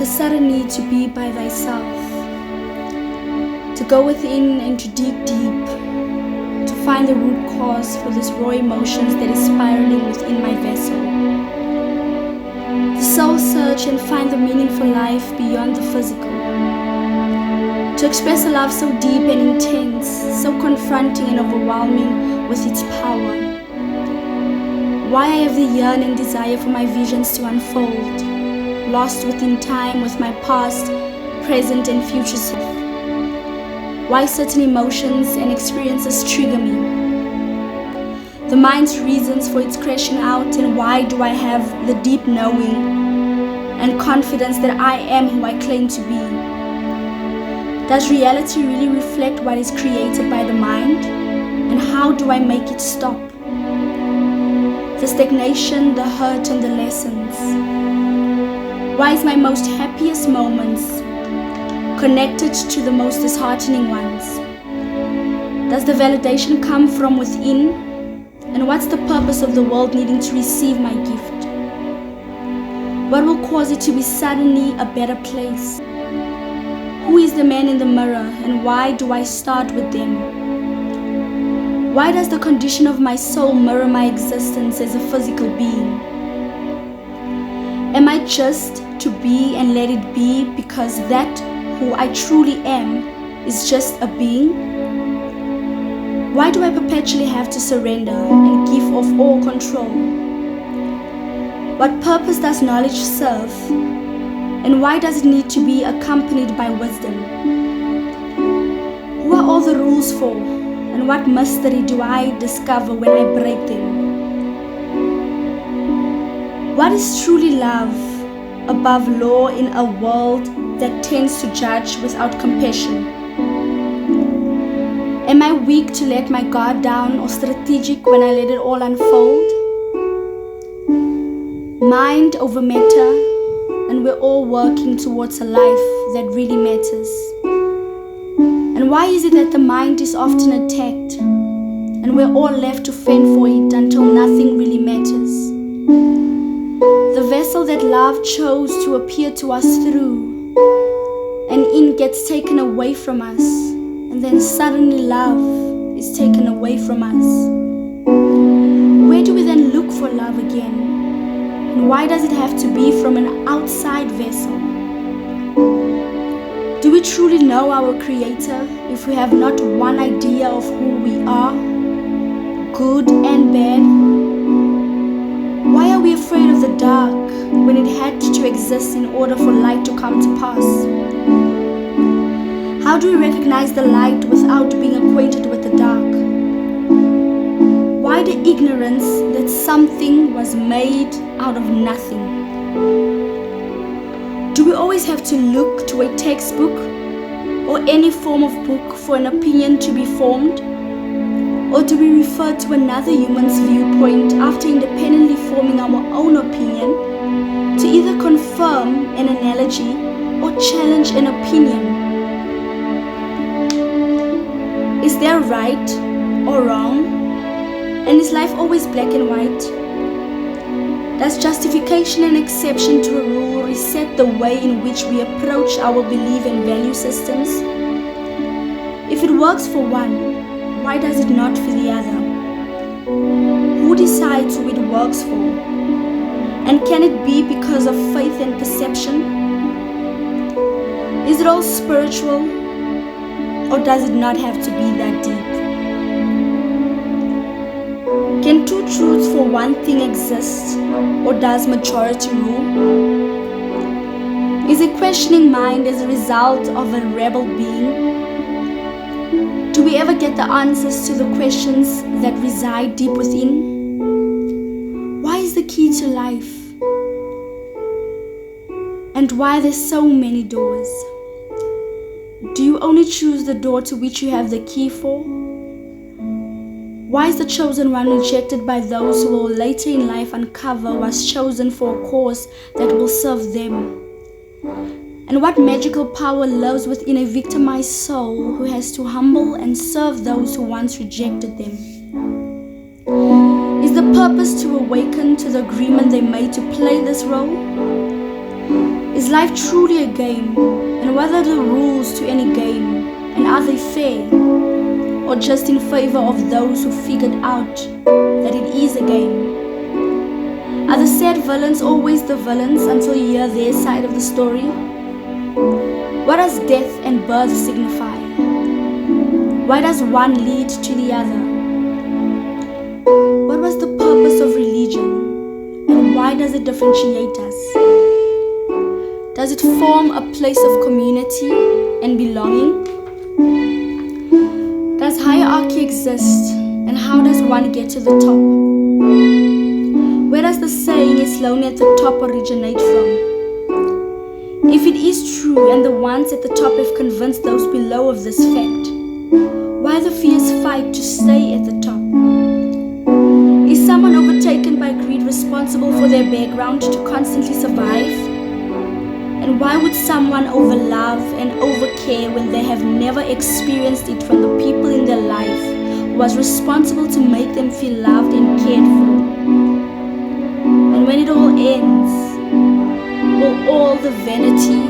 the sudden need to be by thyself, to go within and to dig deep, to find the root cause for this raw emotions that is spiraling within my vessel. To soul search and find the meaningful life beyond the physical. To express a love so deep and intense, so confronting and overwhelming with its power. Why I have the yearning desire for my visions to unfold, lost within time with my past, present and future self. Why certain emotions and experiences trigger me. The mind's reasons for its crashing out, and why do I have the deep knowing and confidence that I am who I claim to be. Does reality really reflect what is created by the mind? And how do I make it stop? The stagnation, the hurt and the lessons. Why is my most happiest moments connected to the most disheartening ones? Does the validation come from within? And what's the purpose of the world needing to receive my gift? What will cause it to be suddenly a better place? Who is the man in the mirror, and why do I start with them? Why does the condition of my soul mirror my existence as a physical being? Am I just to be and let it be because that who I truly am is just a being? Why do I perpetually have to surrender and give off all control? What purpose does knowledge serve? And why does it need to be accompanied by wisdom? Who are all the rules for? And what mystery do I discover when I break them? What is truly love above law in a world that tends to judge without compassion? Am I weak to let my guard down, or strategic when I let it all unfold? Mind over matter, and we're all working towards a life that really matters. And why is it that the mind is often attacked, and we're all left to fend for it until nothing really matters? The vessel that love chose to appear to us through and in gets taken away from us, and then suddenly love is taken away from us. Where do we then look for love again? And why does it have to be from an outside vessel? Do we truly know our Creator if we have not one idea of who we are, good and bad? Why are we afraid of the dark when it had to exist in order for light to come to pass? How do we recognize the light without being acquainted with the dark? Why the ignorance that something was made out of nothing? Do we always have to look to a textbook or any form of book for an opinion to be formed? Or do we refer to another human's viewpoint after independently forming our own opinion to either confirm an analogy or challenge an opinion? Is there right or wrong? And is life always black and white? Does justification and exception to a rule reset the way in which we approach our belief and value systems? If it works for one, why does it not for the other? Who decides who it works for? And can it be because of faith and perception? Is it all spiritual, or does it not have to be that deep? Can two truths for one thing exist, or does majority rule? Is a questioning mind as a result of a rebel being? Do we ever get the answers to the questions that reside deep within? Why is the key to life? And why there's so many doors? Do you only choose the door to which you have the key for? Why is the chosen one rejected by those who will later in life uncover was chosen for a cause that will serve them? And what magical power lives within a victimized soul who has to humble and serve those who once rejected them? Is the purpose to awaken to the agreement they made to play this role? Is Is life truly a game? And what are the rules to any game? And are they fair? Or just in favor of those who figured out that it is a game? Are the sad villains always the villains until you hear their side of the story? What does death and birth signify? Why does one lead to the other? What was the purpose of religion? And why does it differentiate us? Does it form a place of community and belonging? Does hierarchy exist? And how does one get to the top? Where does the saying "it's lonely at the top" originate from? If it is true and the ones at the top have convinced those below of this fact, why the fierce fight to stay at the top? Is someone overtaken by greed responsible for their background to constantly survive? And why would someone overlove and overcare when they have never experienced it from the people in their life who was responsible to make them feel loved and cared for? And when it all ends, will all the vanity